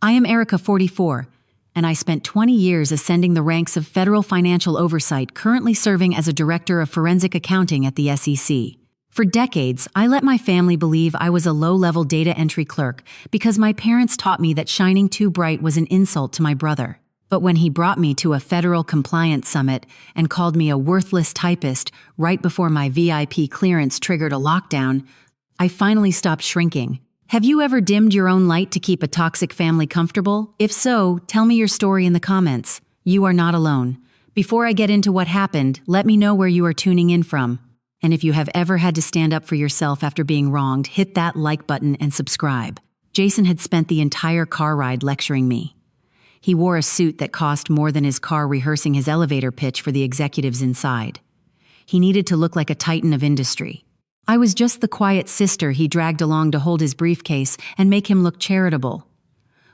I am Erica, 44, and I spent 20 years ascending the ranks of federal financial oversight, currently serving as a director of forensic accounting at the SEC. For decades, I let my family believe I was a low-level data entry clerk because my parents taught me that shining too bright was an insult to my brother. But when he brought me to a federal compliance summit and called me a worthless typist right before my VIP clearance triggered a lockdown, I finally stopped shrinking. Have you ever dimmed your own light to keep a toxic family comfortable? If so, tell me your story in the comments. You are not alone. Before I get into what happened, let me know where you are tuning in from. And if you have ever had to stand up for yourself after being wronged, hit that like button and subscribe. Jason had spent the entire car ride lecturing me. He wore a suit that cost more than his car rehearsing his elevator pitch for the executives inside. He needed to look like a titan of industry. I was just the quiet sister he dragged along to hold his briefcase and make him look charitable.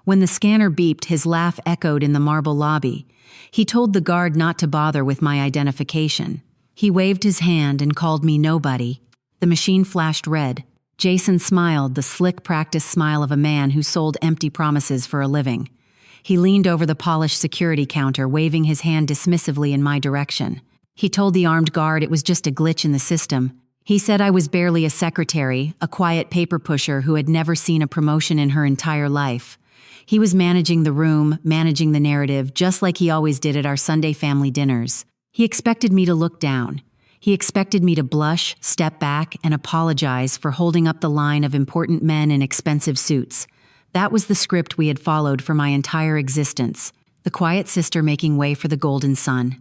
When the scanner beeped, his laugh echoed in the marble lobby. He told the guard not to bother with my identification. He waved his hand and called me nobody. The machine flashed red. Jason smiled, the slick practice smile of a man who sold empty promises for a living. He leaned over the polished security counter, waving his hand dismissively in my direction. He told the armed guard it was just a glitch in the system. He said I was barely a secretary, a quiet paper pusher who had never seen a promotion in her entire life. He was managing the room, managing the narrative, just like he always did at our Sunday family dinners. He expected me to look down. He expected me to blush, step back, and apologize for holding up the line of important men in expensive suits. That was the script we had followed for my entire existence, the quiet sister making way for the golden sun.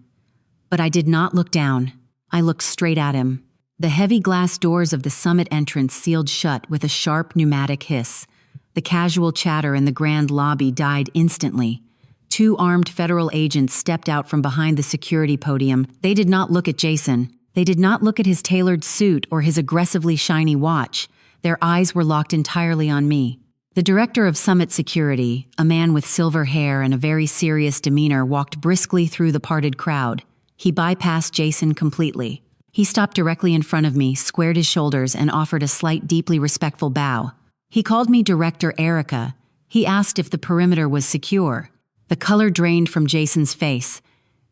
But I did not look down. I looked straight at him. The heavy glass doors of the summit entrance sealed shut with a sharp pneumatic hiss. The casual chatter in the grand lobby died instantly. 2 armed federal agents stepped out from behind the security podium. They did not look at Jason. They did not look at his tailored suit or his aggressively shiny watch. Their eyes were locked entirely on me. The director of Summit Security, a man with silver hair and a very serious demeanor, walked briskly through the parted crowd. He bypassed Jason completely. He stopped directly in front of me, squared his shoulders, and offered a slight, deeply respectful bow. He called me Director Erica. He asked if the perimeter was secure. The color drained from Jason's face.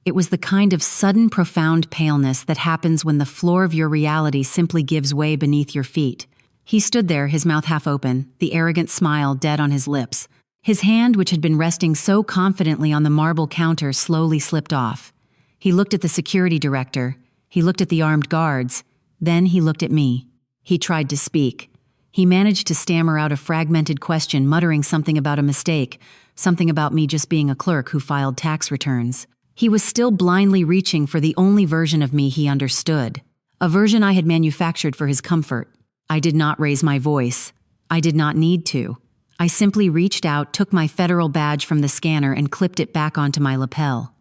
It was the kind of sudden, profound paleness that happens when the floor of your reality simply gives way beneath your feet. He stood there, his mouth half open, the arrogant smile dead on his lips. His hand, which had been resting so confidently on the marble counter, slowly slipped off. He looked at the security director. He looked at the armed guards. Then he looked at me. He tried to speak. He managed to stammer out a fragmented question, muttering something about a mistake, something about me just being a clerk who filed tax returns. He was still blindly reaching for the only version of me he understood, a version I had manufactured for his comfort. I did not raise my voice. I did not need to. I simply reached out, took my federal badge from the scanner, and clipped it back onto my lapel.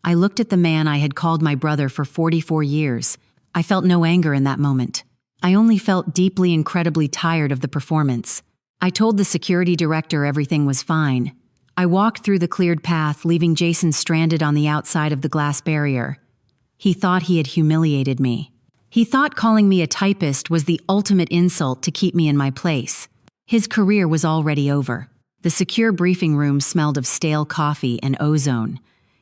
I looked at the man I had called my brother for 44 years. I felt no anger in that moment. I only felt deeply, incredibly tired of the performance. I told the security director everything was fine. I walked through the cleared path, leaving Jason stranded on the outside of the glass barrier. He thought he had humiliated me. He thought calling me a typist was the ultimate insult to keep me in my place. His career was already over. The secure briefing room smelled of stale coffee and ozone.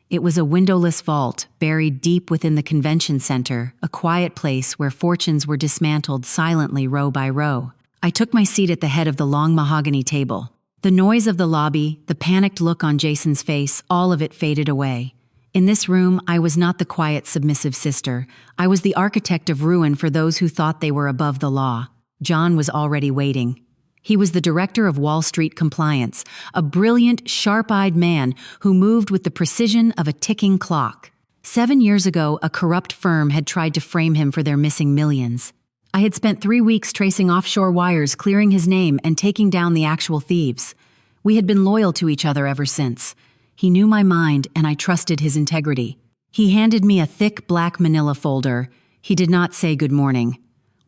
It was a windowless vault, buried deep within the convention center, a quiet place where fortunes were dismantled silently row by row. I took my seat at the head of the long mahogany table. The noise of the lobby, the panicked look on Jason's face, all of it faded away. In this room, I was not the quiet, submissive sister. I was the architect of ruin for those who thought they were above the law. John was already waiting. He was the director of Wall Street compliance, a brilliant, sharp-eyed man who moved with the precision of a ticking clock. 7 years ago, a corrupt firm had tried to frame him for their missing millions. I had spent 3 weeks tracing offshore wires, clearing his name, and taking down the actual thieves. We had been loyal to each other ever since. He knew my mind, and I trusted his integrity. He handed me a thick black manila folder. He did not say good morning.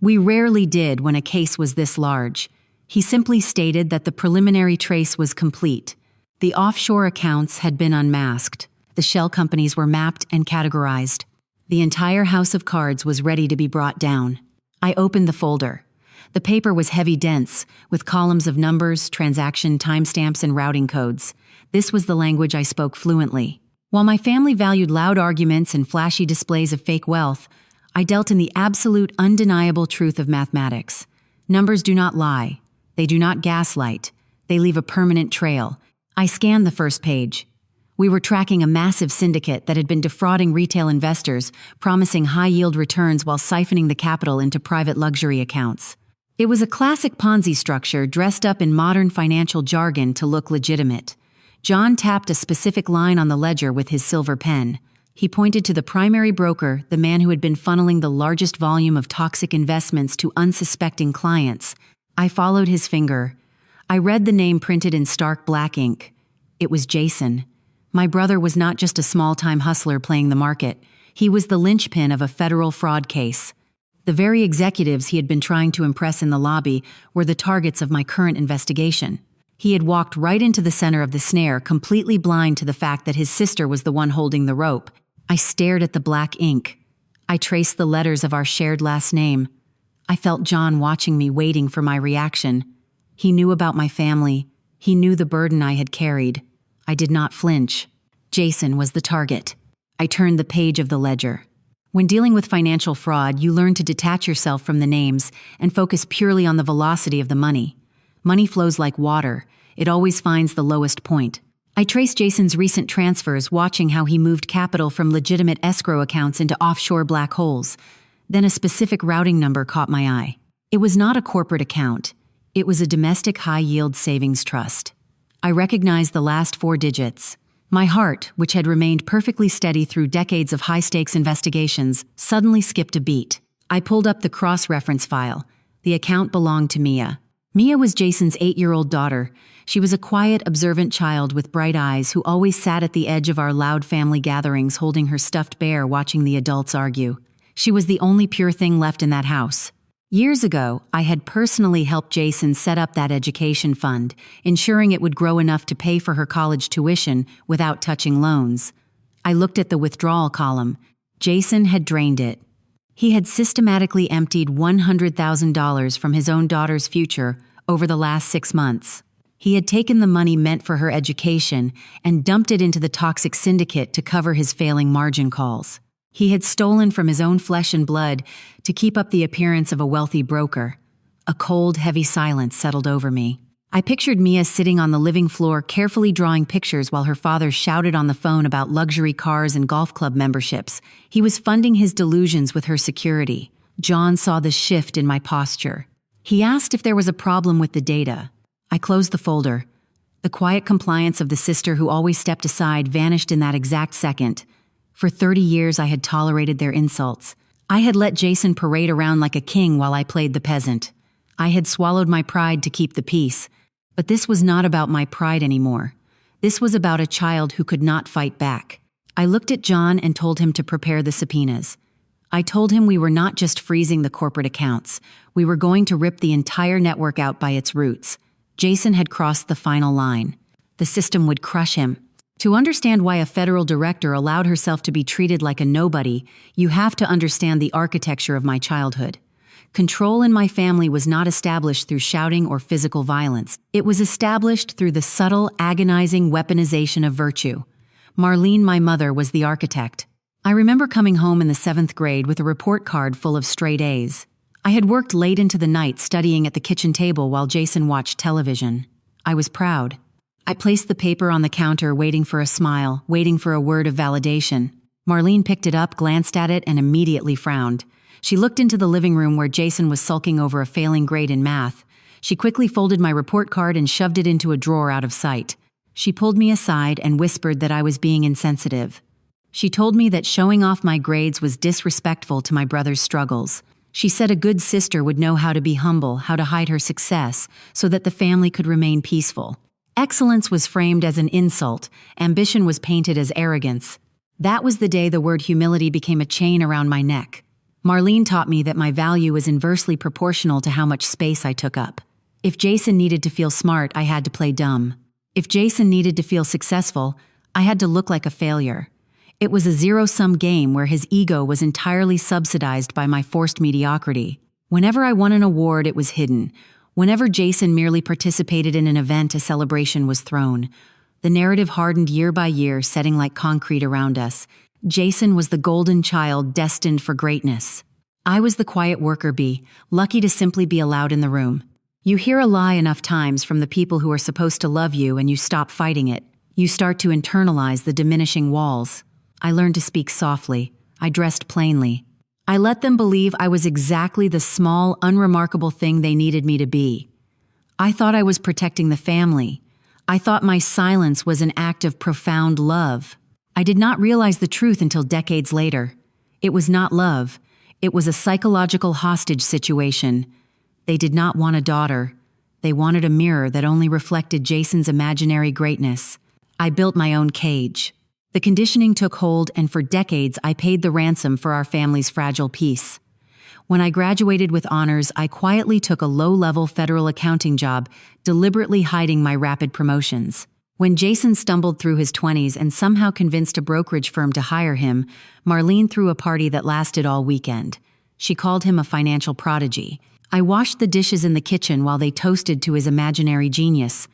We rarely did when a case was this large. He simply stated that the preliminary trace was complete. The offshore accounts had been unmasked. The shell companies were mapped and categorized. The entire house of cards was ready to be brought down. I opened the folder. The paper was heavy dense, with columns of numbers, transaction timestamps, and routing codes. This was the language I spoke fluently. While my family valued loud arguments and flashy displays of fake wealth, I dealt in the absolute, undeniable truth of mathematics. Numbers do not lie. They do not gaslight. They leave a permanent trail. I scanned the first page. We were tracking a massive syndicate that had been defrauding retail investors, promising high-yield returns while siphoning the capital into private luxury accounts. It was a classic Ponzi structure dressed up in modern financial jargon to look legitimate. John tapped a specific line on the ledger with his silver pen. He pointed to the primary broker, the man who had been funneling the largest volume of toxic investments to unsuspecting clients. I followed his finger. I read the name printed in stark black ink. It was Jason. My brother was not just a small-time hustler playing the market. He was the linchpin of a federal fraud case. The very executives he had been trying to impress in the lobby were the targets of my current investigation. He had walked right into the center of the snare, completely blind to the fact that his sister was the one holding the rope. I stared at the black ink. I traced the letters of our shared last name. I felt John watching me, waiting for my reaction. He knew about my family. He knew the burden I had carried. I did not flinch. Jason was the target. I turned the page of the ledger. When dealing with financial fraud, you learn to detach yourself from the names and focus purely on the velocity of the money. Money flows like water. It always finds the lowest point. I traced Jason's recent transfers, watching how he moved capital from legitimate escrow accounts into offshore black holes. Then a specific routing number caught my eye. It was not a corporate account. It was a domestic high-yield savings trust. I recognized the last 4 digits. My heart, which had remained perfectly steady through decades of high-stakes investigations, suddenly skipped a beat. I pulled up the cross-reference file. The account belonged to Mia. Mia was Jason's 8-year-old daughter. She was a quiet, observant child with bright eyes who always sat at the edge of our loud family gatherings, holding her stuffed bear, watching the adults argue. She was the only pure thing left in that house. Years ago, I had personally helped Jason set up that education fund, ensuring it would grow enough to pay for her college tuition without touching loans. I looked at the withdrawal column. Jason had drained it. He had systematically emptied $100,000 from his own daughter's future over the last 6 months. He had taken the money meant for her education and dumped it into the toxic syndicate to cover his failing margin calls. He had stolen from his own flesh and blood to keep up the appearance of a wealthy broker. A cold, heavy silence settled over me. I pictured Mia sitting on the living floor, carefully drawing pictures while her father shouted on the phone about luxury cars and golf club memberships. He was funding his delusions with her security. John saw the shift in my posture. He asked if there was a problem with the data. I closed the folder. The quiet compliance of the sister who always stepped aside vanished in that exact second. For 30 years, I had tolerated their insults. I had let Jason parade around like a king while I played the peasant. I had swallowed my pride to keep the peace. But this was not about my pride anymore. This was about a child who could not fight back. I looked at John and told him to prepare the subpoenas. I told him we were not just freezing the corporate accounts. We were going to rip the entire network out by its roots. Jason had crossed the final line. The system would crush him. To understand why a federal director allowed herself to be treated like a nobody, you have to understand the architecture of my childhood. Control in my family was not established through shouting or physical violence. It was established through the subtle, agonizing weaponization of virtue. Marlene, my mother, was the architect. I remember coming home in the 7th grade with a report card full of straight A's. I had worked late into the night studying at the kitchen table while Jason watched television. I was proud. I placed the paper on the counter, waiting for a smile, waiting for a word of validation. Marlene picked it up, glanced at it, and immediately frowned. She looked into the living room where Jason was sulking over a failing grade in math. She quickly folded my report card and shoved it into a drawer out of sight. She pulled me aside and whispered that I was being insensitive. She told me that showing off my grades was disrespectful to my brother's struggles. She said a good sister would know how to be humble, how to hide her success, so that the family could remain peaceful. Excellence was framed as an insult. Ambition was painted as arrogance. That was the day the word humility became a chain around my neck. Marlene taught me that my value was inversely proportional to how much space I took up. If Jason needed to feel smart, I had to play dumb. If Jason needed to feel successful, I had to look like a failure. It was a zero-sum game where his ego was entirely subsidized by my forced mediocrity. Whenever I won an award, it was hidden. Whenever Jason merely participated in an event, a celebration was thrown. The narrative hardened year by year, setting like concrete around us. Jason was the golden child destined for greatness. I was the quiet worker bee, lucky to simply be allowed in the room. You hear a lie enough times from the people who are supposed to love you and you stop fighting it. You start to internalize the diminishing walls. I learned to speak softly. I dressed plainly. I let them believe I was exactly the small, unremarkable thing they needed me to be. I thought I was protecting the family. I thought my silence was an act of profound love. I did not realize the truth until decades later. It was not love. It was a psychological hostage situation. They did not want a daughter. They wanted a mirror that only reflected Jason's imaginary greatness. I built my own cage. The conditioning took hold, and for decades I paid the ransom for our family's fragile peace. When I graduated with honors, I quietly took a low-level federal accounting job, deliberately hiding my rapid promotions. When Jason stumbled through his 20s and somehow convinced a brokerage firm to hire him, Marlene threw a party that lasted all weekend. She called him a financial prodigy. I washed the dishes in the kitchen while they toasted to his imaginary genius.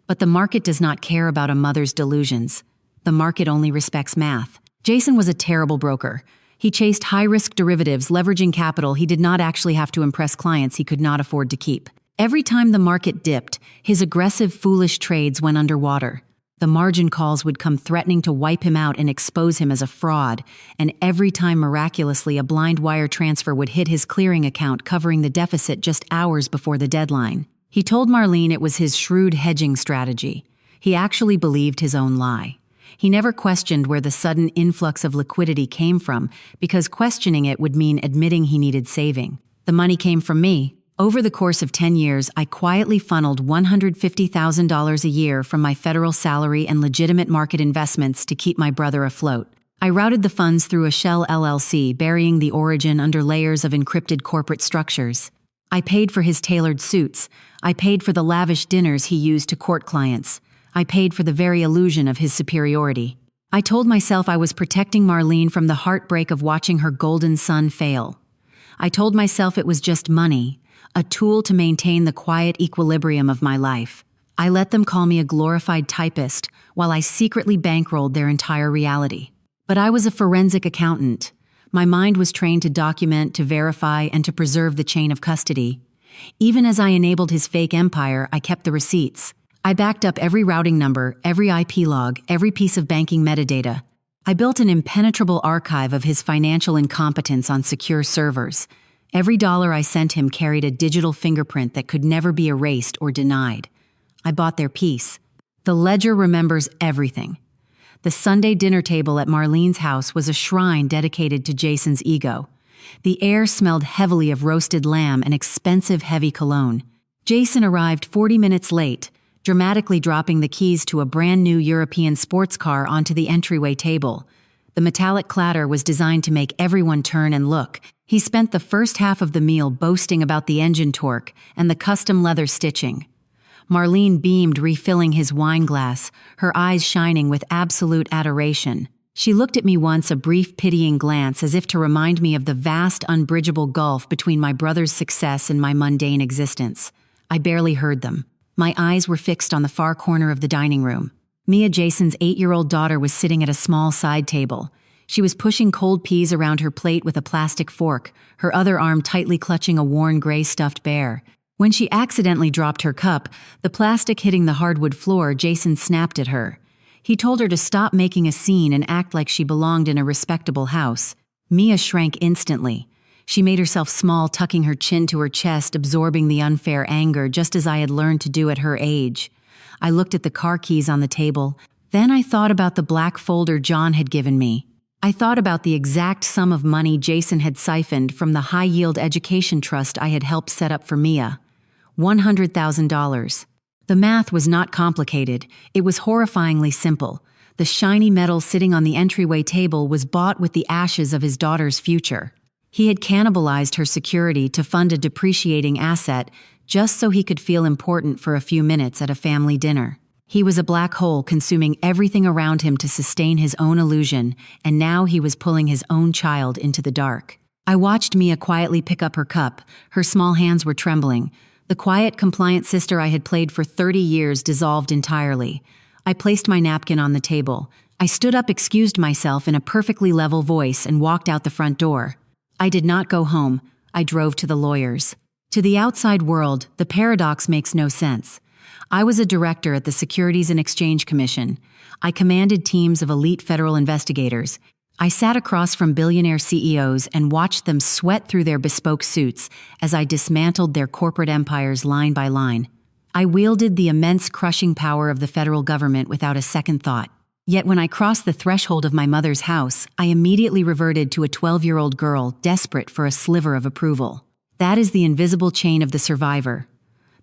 But the market does not care about a mother's delusions. The market only respects math. Jason was a terrible broker. He chased high-risk derivatives, leveraging capital he did not actually have to impress clients he could not afford to keep. Every time the market dipped, his aggressive, foolish trades went underwater. The margin calls would come threatening to wipe him out and expose him as a fraud, and every time miraculously a blind wire transfer would hit his clearing account, covering the deficit just hours before the deadline. He told Marlene it was his shrewd hedging strategy. He actually believed his own lie. He never questioned where the sudden influx of liquidity came from, because questioning it would mean admitting he needed saving. The money came from me. Over the course of 10 years, I quietly funneled $150,000 a year from my federal salary and legitimate market investments to keep my brother afloat. I routed the funds through a shell LLC, burying the origin under layers of encrypted corporate structures. I paid for his tailored suits. I paid for the lavish dinners he used to court clients. I paid for the very illusion of his superiority. I told myself I was protecting Marlene from the heartbreak of watching her golden son fail. I told myself it was just money, a tool to maintain the quiet equilibrium of my life. I let them call me a glorified typist, while I secretly bankrolled their entire reality. But I was a forensic accountant. My mind was trained to document, to verify, and to preserve the chain of custody. Even as I enabled his fake empire, I kept the receipts. I backed up every routing number, every IP log, every piece of banking metadata. I built an impenetrable archive of his financial incompetence on secure servers. Every dollar I sent him carried a digital fingerprint that could never be erased or denied. I bought their peace. The ledger remembers everything. The Sunday dinner table at Marlene's house was a shrine dedicated to Jason's ego. The air smelled heavily of roasted lamb and expensive heavy cologne. Jason arrived 40 minutes late, dramatically dropping the keys to a brand-new European sports car onto the entryway table. The metallic clatter was designed to make everyone turn and look. He spent the first half of the meal boasting about the engine torque and the custom leather stitching. Marlene beamed, refilling his wine glass, her eyes shining with absolute adoration. She looked at me once, a brief pitying glance, as if to remind me of the vast, unbridgeable gulf between my brother's success and my mundane existence. I barely heard them. My eyes were fixed on the far corner of the dining room. Mia, Jason's 8-year-old daughter, was sitting at a small side table. She was pushing cold peas around her plate with a plastic fork, her other arm tightly clutching a worn gray stuffed bear. When she accidentally dropped her cup, the plastic hitting the hardwood floor, Jason snapped at her. He told her to stop making a scene and act like she belonged in a respectable house. Mia shrank instantly. She made herself small, tucking her chin to her chest, absorbing the unfair anger, just as I had learned to do at her age. I looked at the car keys on the table. Then I thought about the black folder John had given me. I thought about the exact sum of money Jason had siphoned from the high-yield education trust I had helped set up for Mia. $100,000. The math was not complicated. It was horrifyingly simple. The shiny metal sitting on the entryway table was bought with the ashes of his daughter's future. He had cannibalized her security to fund a depreciating asset just so he could feel important for a few minutes at a family dinner. He was a black hole consuming everything around him to sustain his own illusion, and now he was pulling his own child into the dark. I watched Mia quietly pick up her cup. Her small hands were trembling. The quiet, compliant sister I had played for 30 years dissolved entirely. I placed my napkin on the table. I stood up, excused myself in a perfectly level voice, and walked out the front door. I did not go home. I drove to the lawyers. To the outside world, the paradox makes no sense. I was a director at the Securities and Exchange Commission. I commanded teams of elite federal investigators. I sat across from billionaire CEOs and watched them sweat through their bespoke suits as I dismantled their corporate empires line by line. I wielded the immense crushing power of the federal government without a second thought. Yet when I crossed the threshold of my mother's house, I immediately reverted to a 12-year-old girl desperate for a sliver of approval. That is the invisible chain of the survivor.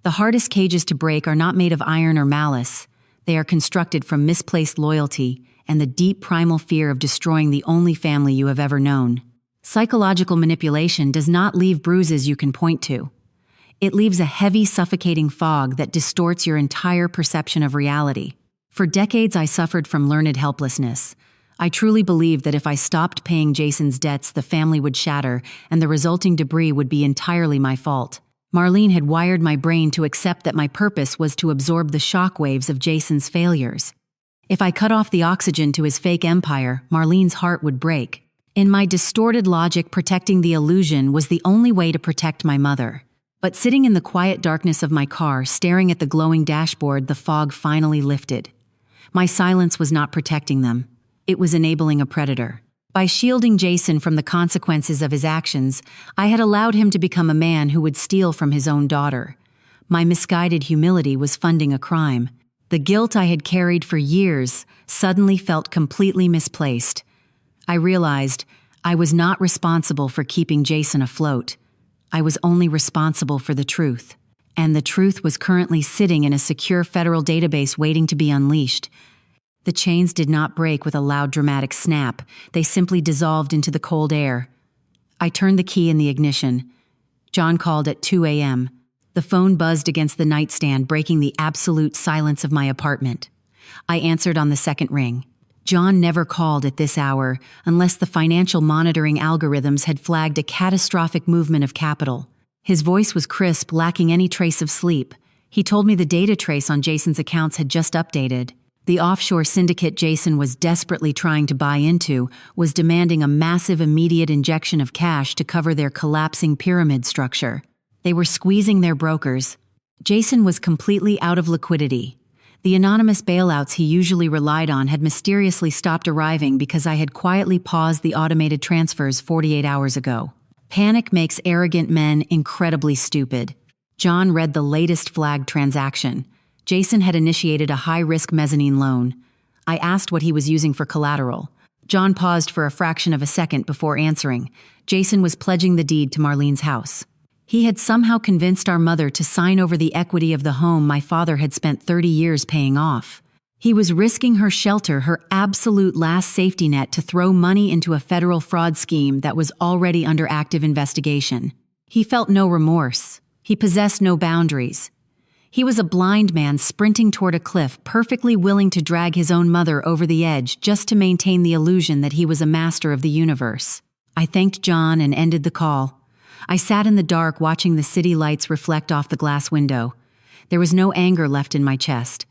The hardest cages to break are not made of iron or malice. They are constructed from misplaced loyalty and the deep primal fear of destroying the only family you have ever known. Psychological manipulation does not leave bruises you can point to. It leaves a heavy, suffocating fog that distorts your entire perception of reality. For decades, I suffered from learned helplessness. I truly believed that if I stopped paying Jason's debts, the family would shatter, and the resulting debris would be entirely my fault. Marlene had wired my brain to accept that my purpose was to absorb the shockwaves of Jason's failures. If I cut off the oxygen to his fake empire, Marlene's heart would break. In my distorted logic, protecting the illusion was the only way to protect my mother. But sitting in the quiet darkness of my car, staring at the glowing dashboard, the fog finally lifted. My silence was not protecting them. It was enabling a predator. By shielding Jason from the consequences of his actions, I had allowed him to become a man who would steal from his own daughter. My misguided humility was funding a crime. The guilt I had carried for years suddenly felt completely misplaced. I realized I was not responsible for keeping Jason afloat. I was only responsible for the truth. And the truth was currently sitting in a secure federal database waiting to be unleashed. The chains did not break with a loud, dramatic snap. They simply dissolved into the cold air. I turned the key in the ignition. John called at 2 a.m. The phone buzzed against the nightstand, breaking the absolute silence of my apartment. I answered on the second ring. John never called at this hour unless the financial monitoring algorithms had flagged a catastrophic movement of capital. His voice was crisp, lacking any trace of sleep. He told me the data trace on Jason's accounts had just updated. The offshore syndicate Jason was desperately trying to buy into was demanding a massive immediate injection of cash to cover their collapsing pyramid structure. They were squeezing their brokers. Jason was completely out of liquidity. The anonymous bailouts he usually relied on had mysteriously stopped arriving because I had quietly paused the automated transfers 48 hours ago. Panic makes arrogant men incredibly stupid. John read the latest flagged transaction. Jason had initiated a high-risk mezzanine loan. I asked what he was using for collateral. John paused for a fraction of a second before answering. Jason was pledging the deed to Marlene's house. He had somehow convinced our mother to sign over the equity of the home my father had spent 30 years paying off. He was risking her shelter, her absolute last safety net, to throw money into a federal fraud scheme that was already under active investigation. He felt no remorse. He possessed no boundaries. He was a blind man sprinting toward a cliff, perfectly willing to drag his own mother over the edge just to maintain the illusion that he was a master of the universe. I thanked John and ended the call. I sat in the dark watching the city lights reflect off the glass window. There was no anger left in my chest.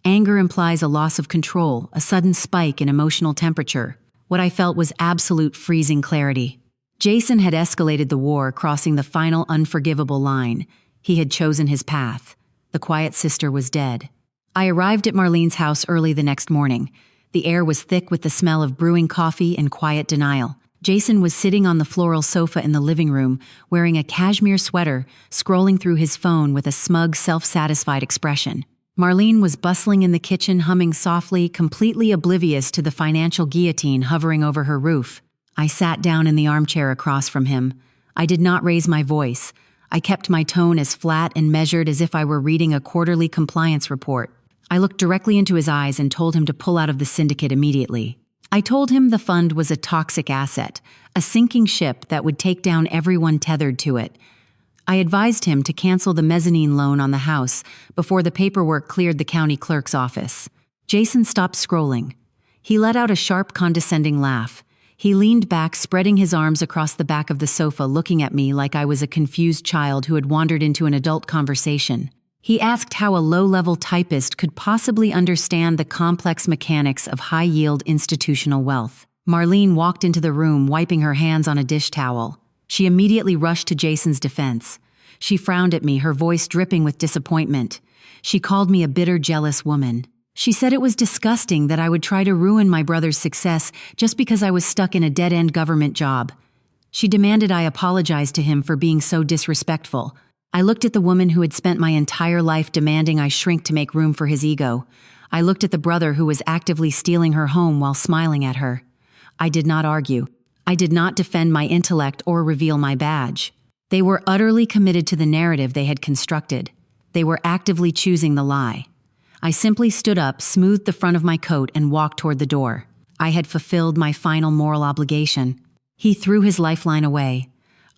Anger implies a loss of control, a sudden spike in emotional temperature. What I felt was absolute freezing clarity. Jason had escalated the war, crossing the final unforgivable line. He had chosen his path. The quiet sister was dead. I arrived at Marlene's house early the next morning. The air was thick with the smell of brewing coffee and quiet denial. Jason was sitting on the floral sofa in the living room, wearing a cashmere sweater, scrolling through his phone with a smug, self-satisfied expression. Marlene was bustling in the kitchen, humming softly, completely oblivious to the financial guillotine hovering over her roof. I sat down in the armchair across from him. I did not raise my voice. I kept my tone as flat and measured as if I were reading a quarterly compliance report. I looked directly into his eyes and told him to pull out of the syndicate immediately. I told him the fund was a toxic asset, a sinking ship that would take down everyone tethered to it. I advised him to cancel the mezzanine loan on the house before the paperwork cleared the county clerk's office. Jason stopped scrolling. He let out a sharp, condescending laugh. He leaned back, spreading his arms across the back of the sofa, looking at me like I was a confused child who had wandered into an adult conversation. He asked how a low-level typist could possibly understand the complex mechanics of high-yield institutional wealth. Marlene walked into the room, wiping her hands on a dish towel. She immediately rushed to Jason's defense. She frowned at me, her voice dripping with disappointment. She called me a bitter, jealous woman. She said it was disgusting that I would try to ruin my brother's success just because I was stuck in a dead-end government job. She demanded I apologize to him for being so disrespectful. I looked at the woman who had spent my entire life demanding I shrink to make room for his ego. I looked at the brother who was actively stealing her home while smiling at her. I did not argue. I did not defend my intellect or reveal my badge. They were utterly committed to the narrative they had constructed. They were actively choosing the lie. I simply stood up, smoothed the front of my coat, and walked toward the door. I had fulfilled my final moral obligation. He threw his lifeline away.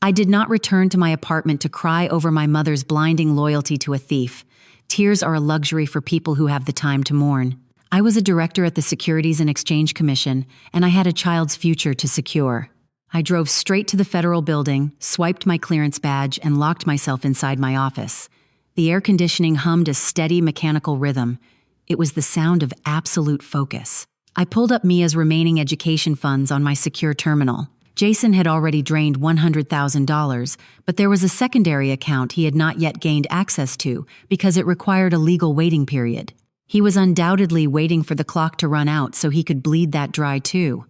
I did not return to my apartment to cry over my mother's blinding loyalty to a thief. Tears are a luxury for people who have the time to mourn. I was a director at the Securities and Exchange Commission, and I had a child's future to secure. I drove straight to the federal building, swiped my clearance badge, and locked myself inside my office. The air conditioning hummed a steady mechanical rhythm. It was the sound of absolute focus. I pulled up Mia's remaining education funds on my secure terminal. Jason had already drained $100,000, but there was a secondary account he had not yet gained access to because it required a legal waiting period. He was undoubtedly waiting for the clock to run out so he could bleed that dry too.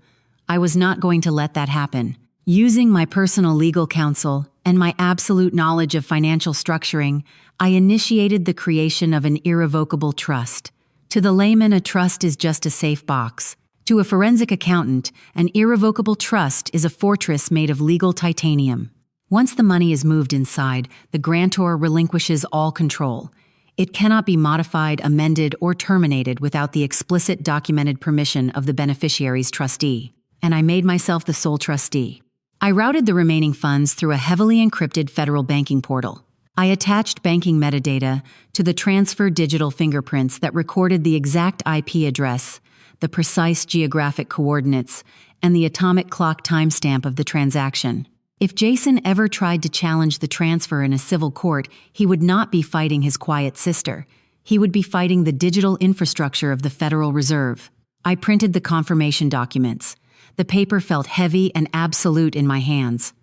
I was not going to let that happen. Using my personal legal counsel and my absolute knowledge of financial structuring, I initiated the creation of an irrevocable trust. To the layman, a trust is just a safe box. To a forensic accountant, an irrevocable trust is a fortress made of legal titanium. Once the money is moved inside, the grantor relinquishes all control. It cannot be modified, amended, or terminated without the explicit documented permission of the beneficiary's trustee. And I made myself the sole trustee. I routed the remaining funds through a heavily encrypted federal banking portal. I attached banking metadata to the transfer digital fingerprints that recorded the exact IP address, the precise geographic coordinates, and the atomic clock timestamp of the transaction. If Jason ever tried to challenge the transfer in a civil court, he would not be fighting his quiet sister. He would be fighting the digital infrastructure of the Federal Reserve. I printed the confirmation documents. The paper felt heavy and absolute in my hands.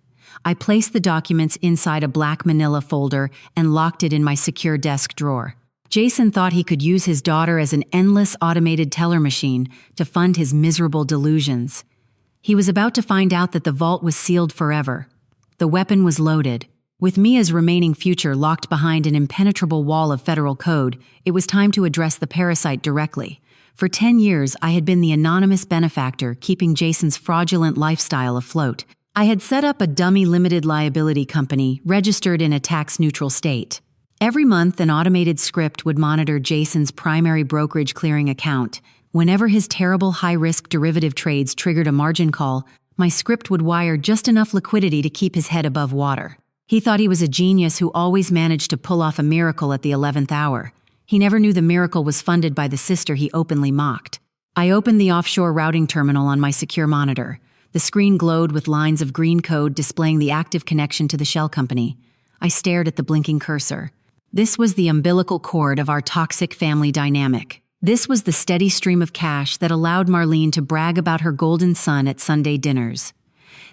I placed the documents inside a black manila folder and locked it in my secure desk drawer. Jason thought he could use his daughter as an endless automated teller machine to fund his miserable delusions. He was about to find out that the vault was sealed forever. The weapon was loaded. With Mia's remaining future locked behind an impenetrable wall of federal code, it was time to address the parasite directly. For 10 years, I had been the anonymous benefactor keeping Jason's fraudulent lifestyle afloat. I had set up a dummy limited liability company registered in a tax-neutral state. Every month, an automated script would monitor Jason's primary brokerage clearing account. Whenever his terrible high-risk derivative trades triggered a margin call, my script would wire just enough liquidity to keep his head above water. He thought he was a genius who always managed to pull off a miracle at the 11th hour. He never knew the miracle was funded by the sister he openly mocked. I opened the offshore routing terminal on my secure monitor. The screen glowed with lines of green code displaying the active connection to the shell company. I stared at the blinking cursor. This was the umbilical cord of our toxic family dynamic. This was the steady stream of cash that allowed Marlene to brag about her golden son at Sunday dinners.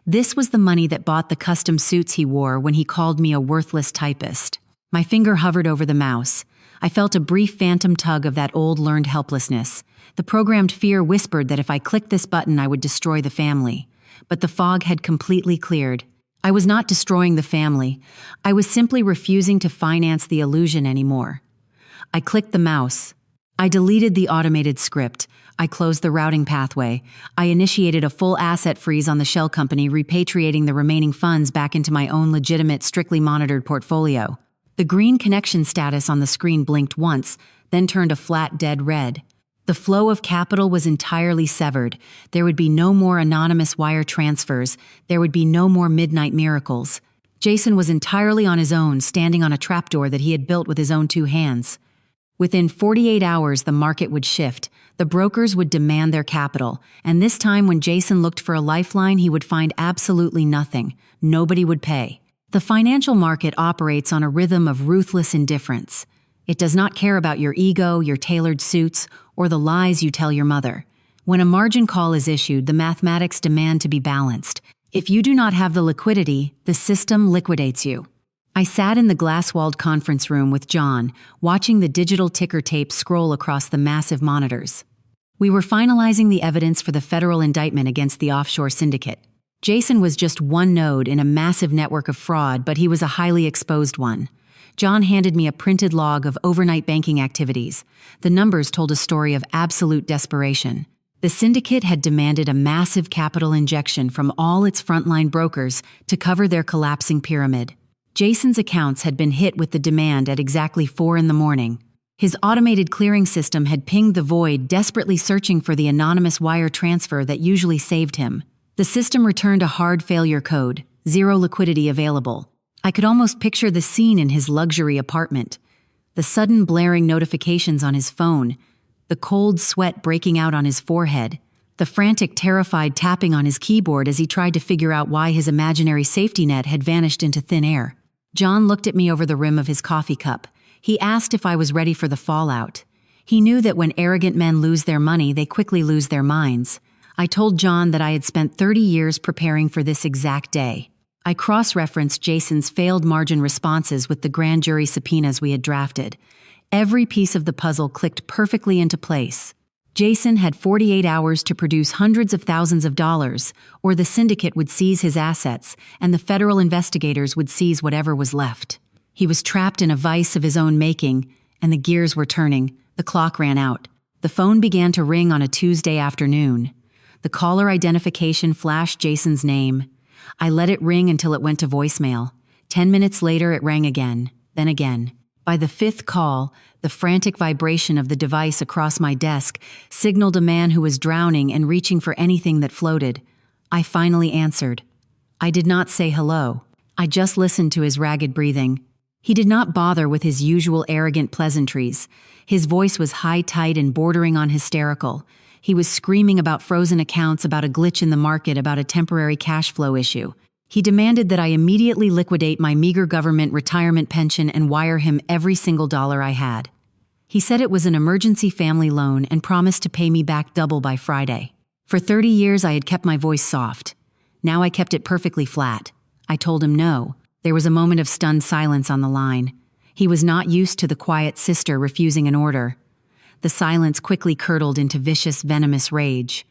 This was the money that bought the custom suits he wore when he called me a worthless typist. My finger hovered over the mouse. I felt a brief phantom tug of that old learned helplessness. The programmed fear whispered that if I clicked this button, I would destroy the family. But the fog had completely cleared. I was not destroying the family. I was simply refusing to finance the illusion anymore. I clicked the mouse. I deleted the automated script. I closed the routing pathway. I initiated a full asset freeze on the shell company, repatriating the remaining funds back into my own legitimate, strictly monitored portfolio. The green connection status on the screen blinked once, then turned a flat dead red. The flow of capital was entirely severed. There would be no more anonymous wire transfers. There would be no more midnight miracles. Jason was entirely on his own, standing on a trapdoor that he had built with his own 2 hands. Within 48 hours, the market would shift. The brokers would demand their capital, and this time when Jason looked for a lifeline, he would find absolutely nothing. Nobody would pay. The financial market operates on a rhythm of ruthless indifference. It does not care about your ego, your tailored suits, or the lies you tell your mother. When a margin call is issued, the mathematics demand to be balanced. If you do not have the liquidity, the system liquidates you. I sat in the glass-walled conference room with John, watching the digital ticker tape scroll across the massive monitors. We were finalizing the evidence for the federal indictment against the offshore syndicate. Jason was just one node in a massive network of fraud, but he was a highly exposed one. John handed me a printed log of overnight banking activities. The numbers told a story of absolute desperation. The syndicate had demanded a massive capital injection from all its frontline brokers to cover their collapsing pyramid. Jason's accounts had been hit with the demand at exactly 4 a.m. His automated clearing system had pinged the void, desperately searching for the anonymous wire transfer that usually saved him. The system returned a hard failure code, 0 liquidity available. I could almost picture the scene in his luxury apartment. The sudden blaring notifications on his phone, the cold sweat breaking out on his forehead, the frantic, terrified tapping on his keyboard as he tried to figure out why his imaginary safety net had vanished into thin air. John looked at me over the rim of his coffee cup. He asked if I was ready for the fallout. He knew that when arrogant men lose their money, they quickly lose their minds. I told John that I had spent 30 years preparing for this exact day. I cross-referenced Jason's failed margin responses with the grand jury subpoenas we had drafted. Every piece of the puzzle clicked perfectly into place. Jason had 48 hours to produce hundreds of thousands of dollars, or the syndicate would seize his assets, and the federal investigators would seize whatever was left. He was trapped in a vice of his own making, and the gears were turning. The clock ran out. The phone began to ring on a Tuesday afternoon. The caller identification flashed Jason's name. I let it ring until it went to voicemail. 10 minutes later, it rang again, then again. By the 5th call, the frantic vibration of the device across my desk signaled a man who was drowning and reaching for anything that floated. I finally answered. I did not say hello. I just listened to his ragged breathing. He did not bother with his usual arrogant pleasantries. His voice was high-tight and bordering on hysterical. He was screaming about frozen accounts, about a glitch in the market, about a temporary cash flow issue. He demanded that I immediately liquidate my meager government retirement pension and wire him every single dollar I had. He said it was an emergency family loan and promised to pay me back double by Friday. For 30 years, I had kept my voice soft. Now I kept it perfectly flat. I told him no. There was a moment of stunned silence on the line. He was not used to the quiet sister refusing an order. The silence quickly curdled into vicious, venomous rage.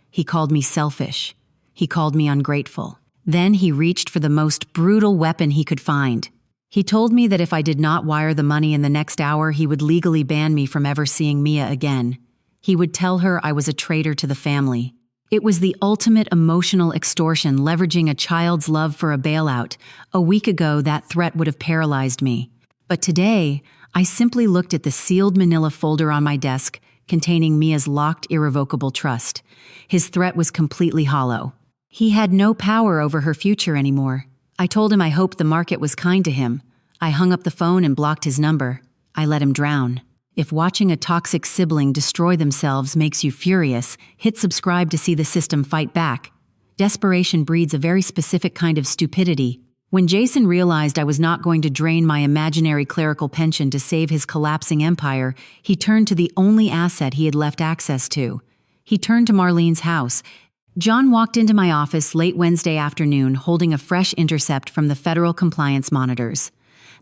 He called me selfish. He called me ungrateful. Then he reached for the most brutal weapon he could find. He told me that if I did not wire the money in the next hour, he would legally ban me from ever seeing Mia again. He would tell her I was a traitor to the family. It was the ultimate emotional extortion, leveraging a child's love for a bailout. A week ago, that threat would have paralyzed me. But today, I simply looked at the sealed manila folder on my desk, containing Mia's locked, irrevocable trust. His threat was completely hollow. He had no power over her future anymore. I told him I hoped the market was kind to him. I hung up the phone and blocked his number. I let him drown. If watching a toxic sibling destroy themselves makes you furious, hit subscribe to see the system fight back. Desperation breeds a very specific kind of stupidity. When Jason realized I was not going to drain my imaginary clerical pension to save his collapsing empire, he turned to the only asset he had left access to. He turned to Marlene's house. John walked into my office late Wednesday afternoon holding a fresh intercept from the federal compliance monitors.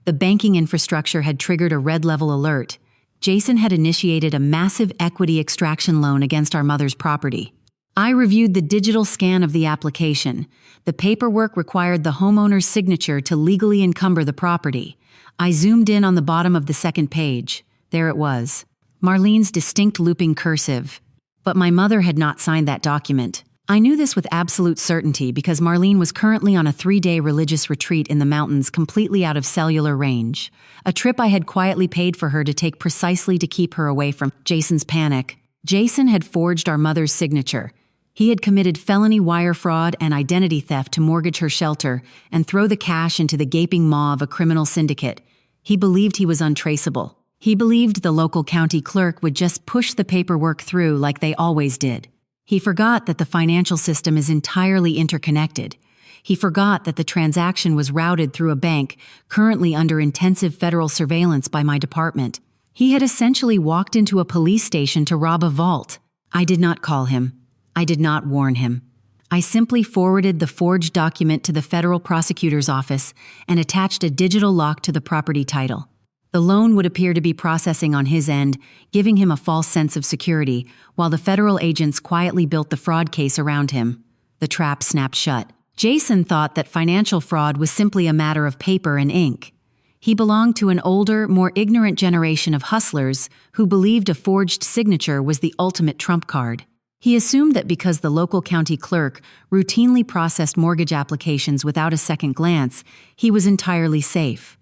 The banking infrastructure had triggered a red-level alert. Jason had initiated a massive equity extraction loan against our mother's property. I reviewed the digital scan of the application. The paperwork required the homeowner's signature to legally encumber the property. I zoomed in on the bottom of the second page. There it was. Marlene's distinct looping cursive. But my mother had not signed that document. I knew this with absolute certainty because Marlene was currently on a 3-day religious retreat in the mountains completely out of cellular range. A trip I had quietly paid for her to take precisely to keep her away from Jason's panic. Jason had forged our mother's signature. He had committed felony wire fraud and identity theft to mortgage her shelter and throw the cash into the gaping maw of a criminal syndicate. He believed he was untraceable. He believed the local county clerk would just push the paperwork through like they always did. He forgot that the financial system is entirely interconnected. He forgot that the transaction was routed through a bank currently under intensive federal surveillance by my department. He had essentially walked into a police station to rob a vault. I did not call him. I did not warn him. I simply forwarded the forged document to the federal prosecutor's office and attached a digital lock to the property title. The loan would appear to be processing on his end, giving him a false sense of security, while the federal agents quietly built the fraud case around him. The trap snapped shut. Jason thought that financial fraud was simply a matter of paper and ink. He belonged to an older, more ignorant generation of hustlers who believed a forged signature was the ultimate trump card. He assumed that because the local county clerk routinely processed mortgage applications without a second glance, he was entirely safe.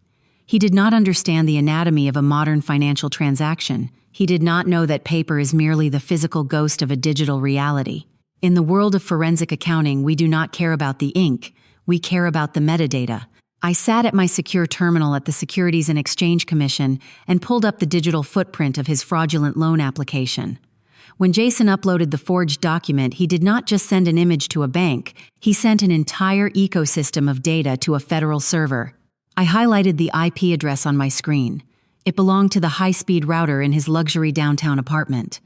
He did not understand the anatomy of a modern financial transaction. He did not know that paper is merely the physical ghost of a digital reality. In the world of forensic accounting, we do not care about the ink, we care about the metadata. I sat at my secure terminal at the Securities and Exchange Commission and pulled up the digital footprint of his fraudulent loan application. When Jason uploaded the forged document, he did not just send an image to a bank, he sent an entire ecosystem of data to a federal server. I highlighted the IP address on my screen. It belonged to the high-speed router in his luxury downtown apartment.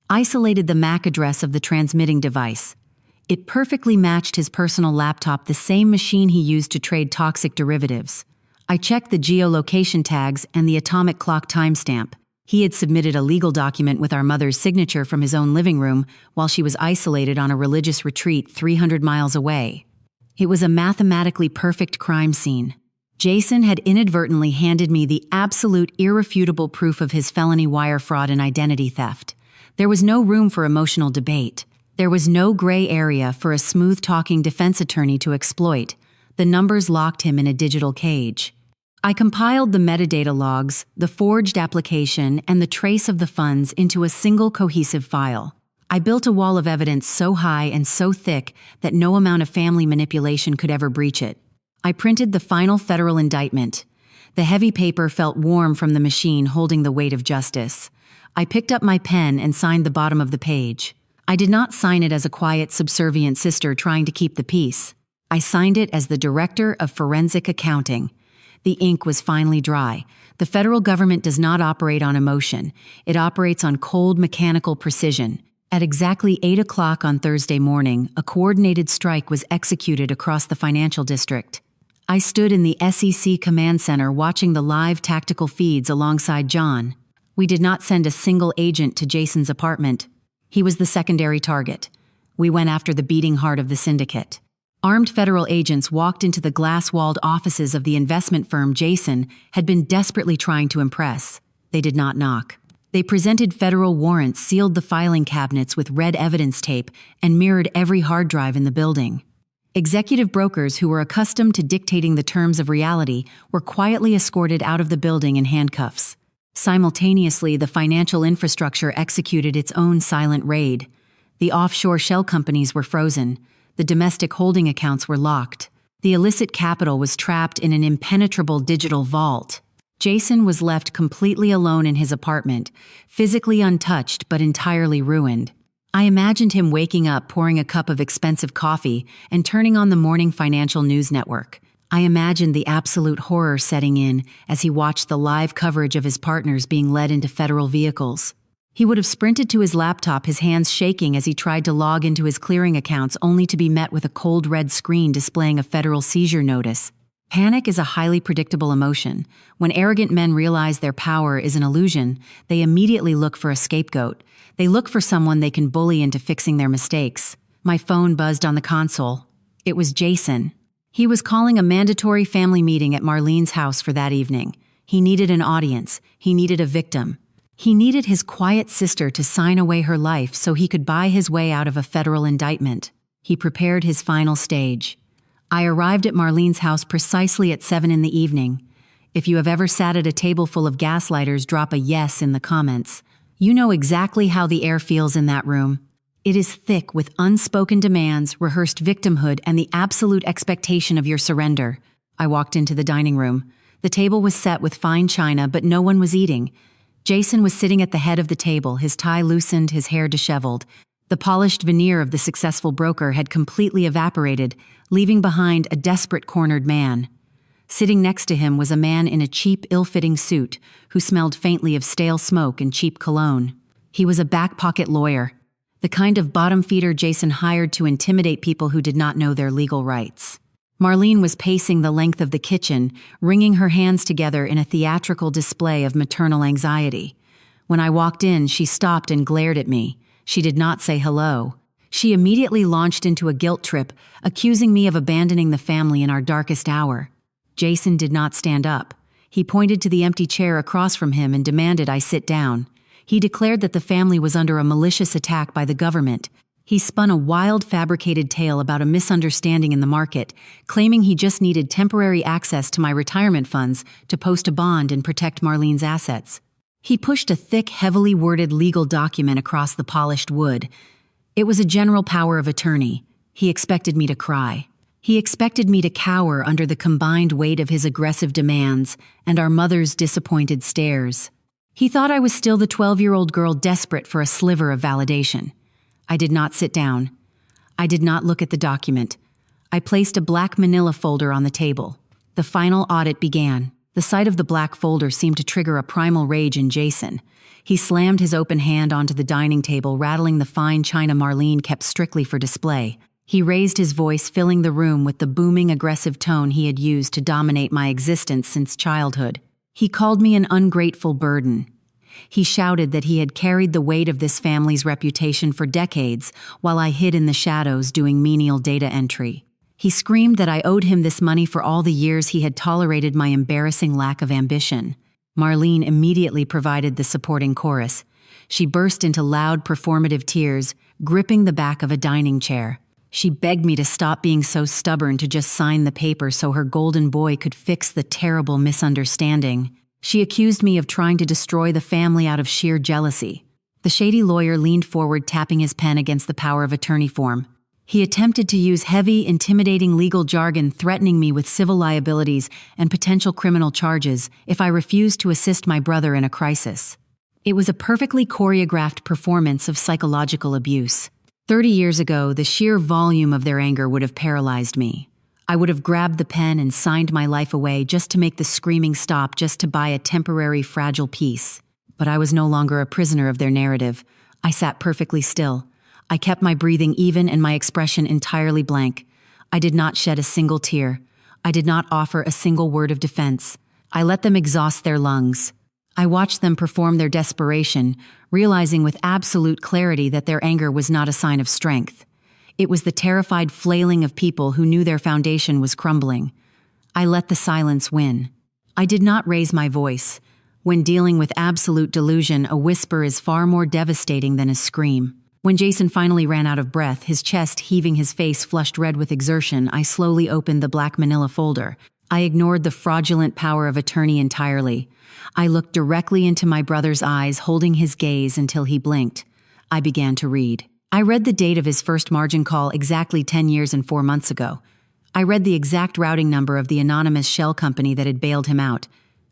Isolated the MAC address of the transmitting device. It perfectly matched his personal laptop, the same machine he used to trade toxic derivatives. I checked the geolocation tags and the atomic clock timestamp. He had submitted a legal document with our mother's signature from his own living room while she was isolated on a religious retreat 300 miles away. It was a mathematically perfect crime scene. Jason had inadvertently handed me the absolute irrefutable proof of his felony wire fraud and identity theft. There was no room for emotional debate. There was no gray area for a smooth-talking defense attorney to exploit. The numbers locked him in a digital cage. I compiled the metadata logs, the forged application, and the trace of the funds into a single cohesive file. I built a wall of evidence so high and so thick that no amount of family manipulation could ever breach it. I printed the final federal indictment. The heavy paper felt warm from the machine holding the weight of justice. I picked up my pen and signed the bottom of the page. I did not sign it as a quiet, subservient sister trying to keep the peace. I signed it as the Director of Forensic Accounting. The ink was finally dry. The federal government does not operate on emotion. It operates on cold, mechanical precision. At exactly 8 o'clock on Thursday morning, a coordinated strike was executed across the financial district. I stood in the SEC command center watching the live tactical feeds alongside John. We did not send a single agent to Jason's apartment. He was the secondary target. We went after the beating heart of the syndicate. Armed federal agents walked into the glass-walled offices of the investment firm Jason had been desperately trying to impress. They did not knock. They presented federal warrants, sealed the filing cabinets with red evidence tape, and mirrored every hard drive in the building. Executive brokers who were accustomed to dictating the terms of reality were quietly escorted out of the building in handcuffs. Simultaneously, the financial infrastructure executed its own silent raid. The offshore shell companies were frozen. The domestic holding accounts were locked. The illicit capital was trapped in an impenetrable digital vault. Jason was left completely alone in his apartment, physically untouched but entirely ruined. I imagined him waking up, pouring a cup of expensive coffee, and turning on the morning financial news network. I imagined the absolute horror setting in as he watched the live coverage of his partners being led into federal vehicles. He would have sprinted to his laptop, his hands shaking as he tried to log into his clearing accounts, only to be met with a cold red screen displaying a federal seizure notice. Panic is a highly predictable emotion. When arrogant men realize their power is an illusion, they immediately look for a scapegoat. They look for someone they can bully into fixing their mistakes. My phone buzzed on the console. It was Jason. He was calling a mandatory family meeting at Marlene's house for that evening. He needed an audience. He needed a victim. He needed his quiet sister to sign away her life so he could buy his way out of a federal indictment. He prepared his final stage. I arrived at Marlene's house precisely at 7 in the evening. If you have ever sat at a table full of gaslighters, drop a yes in the comments. You know exactly how the air feels in that room. It is thick with unspoken demands, rehearsed victimhood, and the absolute expectation of your surrender. I walked into the dining room. The table was set with fine china, but no one was eating. Jason was sitting at the head of the table, his tie loosened, his hair disheveled. The polished veneer of the successful broker had completely evaporated, leaving behind a desperate cornered man. Sitting next to him was a man in a cheap, ill-fitting suit who smelled faintly of stale smoke and cheap cologne. He was a back-pocket lawyer, the kind of bottom-feeder Jason hired to intimidate people who did not know their legal rights. Marlene was pacing the length of the kitchen, wringing her hands together in a theatrical display of maternal anxiety. When I walked in, she stopped and glared at me. She did not say hello. She immediately launched into a guilt trip, accusing me of abandoning the family in our darkest hour. Jason did not stand up. He pointed to the empty chair across from him and demanded I sit down. He declared that the family was under a malicious attack by the government. He spun a wild, fabricated tale about a misunderstanding in the market, claiming he just needed temporary access to my retirement funds to post a bond and protect Marlene's assets. He pushed a thick, heavily worded legal document across the polished wood. It was a general power of attorney. He expected me to cry. He expected me to cower under the combined weight of his aggressive demands and our mother's disappointed stares. He thought I was still the 12-year-old girl desperate for a sliver of validation. I did not sit down. I did not look at the document. I placed a black manila folder on the table. The final audit began. The sight of the black folder seemed to trigger a primal rage in Jason. He slammed his open hand onto the dining table, rattling the fine china Marlene kept strictly for display. He raised his voice, filling the room with the booming, aggressive tone he had used to dominate my existence since childhood. He called me an ungrateful burden. He shouted that he had carried the weight of this family's reputation for decades while I hid in the shadows doing menial data entry. He screamed that I owed him this money for all the years he had tolerated my embarrassing lack of ambition. Marlene immediately provided the supporting chorus. She burst into loud, performative tears, gripping the back of a dining chair. She begged me to stop being so stubborn, to just sign the paper so her golden boy could fix the terrible misunderstanding. She accused me of trying to destroy the family out of sheer jealousy. The shady lawyer leaned forward, tapping his pen against the power of attorney form. He attempted to use heavy, intimidating legal jargon, threatening me with civil liabilities and potential criminal charges if I refused to assist my brother in a crisis. It was a perfectly choreographed performance of psychological abuse. 30 years ago, the sheer volume of their anger would have paralyzed me. I would have grabbed the pen and signed my life away just to make the screaming stop, just to buy a temporary, fragile peace. But I was no longer a prisoner of their narrative. I sat perfectly still. I kept my breathing even and my expression entirely blank. I did not shed a single tear. I did not offer a single word of defense. I let them exhaust their lungs. I watched them perform their desperation, realizing with absolute clarity that their anger was not a sign of strength. It was the terrified flailing of people who knew their foundation was crumbling. I let the silence win. I did not raise my voice. When dealing with absolute delusion, a whisper is far more devastating than a scream. When Jason finally ran out of breath, his chest heaving, his face flushed red with exertion, I slowly opened the black manila folder. I ignored the fraudulent power of attorney entirely. I looked directly into my brother's eyes, holding his gaze until he blinked. I began to read. I read the date of his first margin call exactly 10 years and 4 months ago. I read the exact routing number of the anonymous shell company that had bailed him out.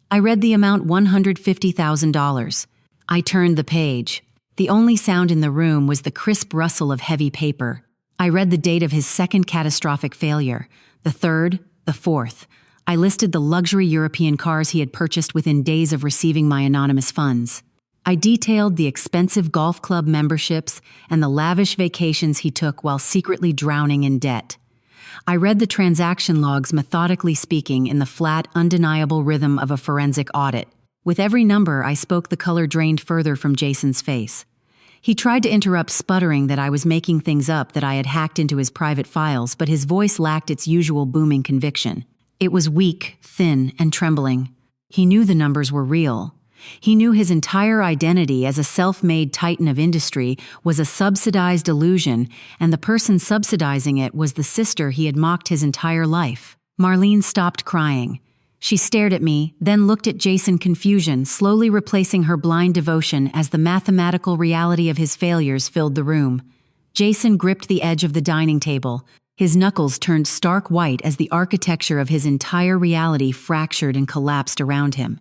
I read the amount, $150,000. I turned the page. The only sound in the room was the crisp rustle of heavy paper. I read the date of his second catastrophic failure, the third, the fourth. I listed the luxury European cars he had purchased within days of receiving my anonymous funds. I detailed the expensive golf club memberships and the lavish vacations he took while secretly drowning in debt. I read the transaction logs, methodically speaking, in the flat, undeniable rhythm of a forensic audit. With every number, I spoke, the color drained further from Jason's face. He tried to interrupt, sputtering that I was making things up, that I had hacked into his private files, but his voice lacked its usual booming conviction. It was weak, thin, and trembling. He knew the numbers were real. He knew his entire identity as a self-made titan of industry was a subsidized illusion, and the person subsidizing it was the sister he had mocked his entire life. Marlene stopped crying. She stared at me, then looked at Jason, confusion slowly replacing her blind devotion as the mathematical reality of his failures filled the room. Jason gripped the edge of the dining table. His knuckles turned stark white as the architecture of his entire reality fractured and collapsed around him.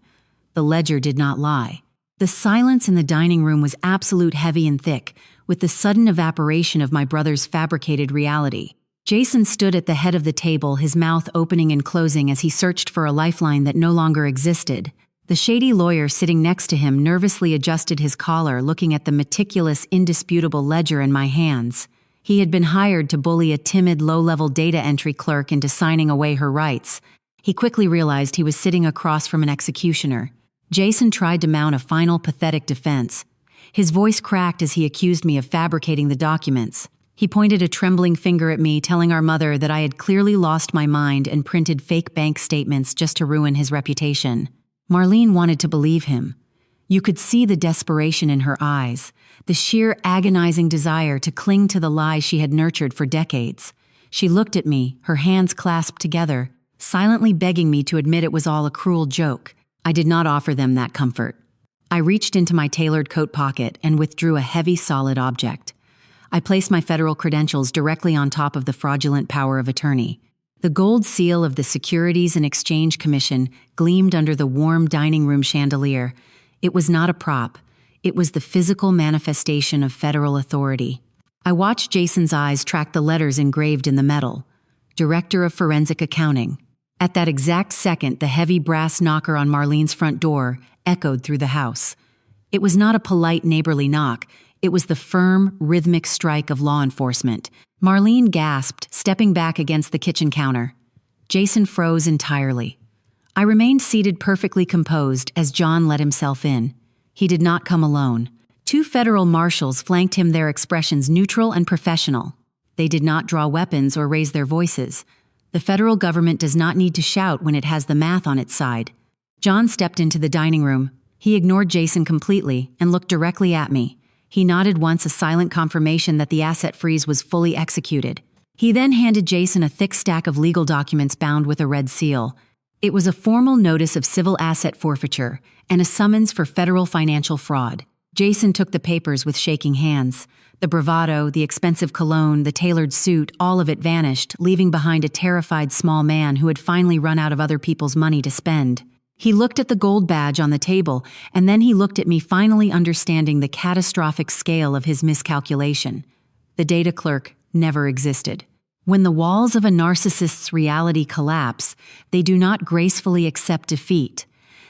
The ledger did not lie. The silence in the dining room was absolute heavy and thick, with the sudden evaporation of my brother's fabricated reality. Jason stood at the head of the table, his mouth opening and closing as he searched for a lifeline that no longer existed. The shady lawyer sitting next to him nervously adjusted his collar, looking at the meticulous, indisputable ledger in my hands. He had been hired to bully a timid, low-level data entry clerk into signing away her rights. He quickly realized he was sitting across from an executioner. Jason tried to mount a final, pathetic defense. His voice cracked as he accused me of fabricating the documents. He pointed a trembling finger at me, telling our mother that I had clearly lost my mind and printed fake bank statements just to ruin his reputation. Marlene wanted to believe him. You could see the desperation in her eyes, the sheer agonizing desire to cling to the lie she had nurtured for decades. She looked at me, her hands clasped together, silently begging me to admit it was all a cruel joke. I did not offer them that comfort. I reached into my tailored coat pocket and withdrew a heavy, solid object. I placed my federal credentials directly on top of the fraudulent power of attorney. The gold seal of the Securities and Exchange Commission gleamed under the warm dining room chandelier. It was not a prop. It was the physical manifestation of federal authority. I watched Jason's eyes track the letters engraved in the metal. Director of Forensic Accounting. At that exact second, the heavy brass knocker on Marlene's front door echoed through the house. It was not a polite neighborly knock. It was the firm, rhythmic strike of law enforcement. Marlene gasped, stepping back against the kitchen counter. Jason froze entirely. I remained seated perfectly composed as John let himself in. He did not come alone. 2 federal marshals flanked him, their expressions neutral and professional. They did not draw weapons or raise their voices. The federal government does not need to shout when it has the math on its side. John stepped into the dining room. He ignored Jason completely and looked directly at me. He nodded once, a silent confirmation that the asset freeze was fully executed. He then handed Jason a thick stack of legal documents bound with a red seal. It was a formal notice of civil asset forfeiture and a summons for federal financial fraud. Jason took the papers with shaking hands. The bravado, the expensive cologne, the tailored suit, all of it vanished, leaving behind a terrified small man who had finally run out of other people's money to spend. He looked at the gold badge on the table, and then he looked at me, finally understanding the catastrophic scale of his miscalculation. The data clerk never existed. When the walls of a narcissist's reality collapse, they do not gracefully accept defeat.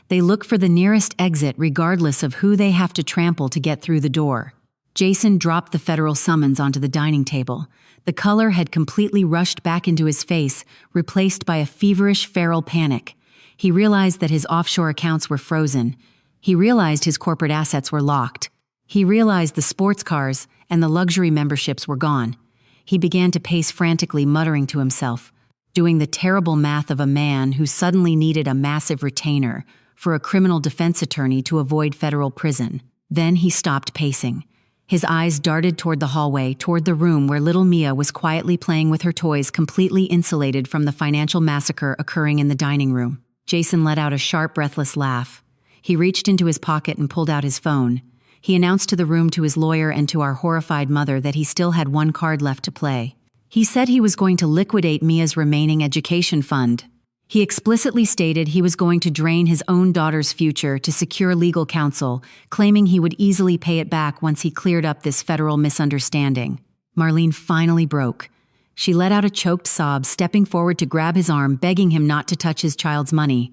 They look for the nearest exit regardless of who they have to trample to get through the door. Jason dropped the federal summons onto the dining table. The color had completely rushed back into his face, replaced by a feverish, feral panic. He realized that his offshore accounts were frozen. He realized his corporate assets were locked. He realized the sports cars and the luxury memberships were gone. He began to pace frantically, muttering to himself, doing the terrible math of a man who suddenly needed a massive retainer for a criminal defense attorney to avoid federal prison. Then he stopped pacing. His eyes darted toward the hallway, toward the room where little Mia was quietly playing with her toys, completely insulated from the financial massacre occurring in the dining room. Jason let out a sharp, breathless laugh. He reached into his pocket and pulled out his phone. He announced to the room, to his lawyer, and to our horrified mother that he still had one card left to play. He said he was going to liquidate Mia's remaining education fund. He explicitly stated he was going to drain his own daughter's future to secure legal counsel, claiming he would easily pay it back once he cleared up this federal misunderstanding. Marlene finally broke. She let out a choked sob, stepping forward to grab his arm, begging him not to touch his child's money.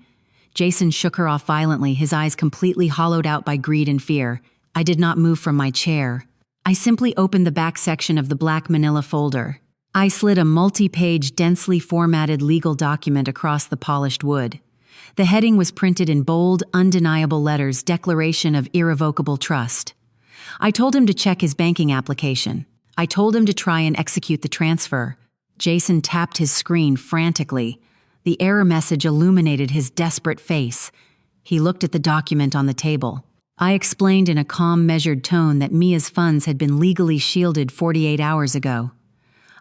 Jason shook her off violently, his eyes completely hollowed out by greed and fear. I did not move from my chair. I simply opened the back section of the black manila folder. I slid a multi-page, densely formatted legal document across the polished wood. The heading was printed in bold, undeniable letters, Declaration of Irrevocable Trust. I told him to check his banking application. I told him to try and execute the transfer. Jason tapped his screen frantically. The error message illuminated his desperate face. He looked at the document on the table. I explained in a calm, measured tone that Mia's funds had been legally shielded 48 hours ago.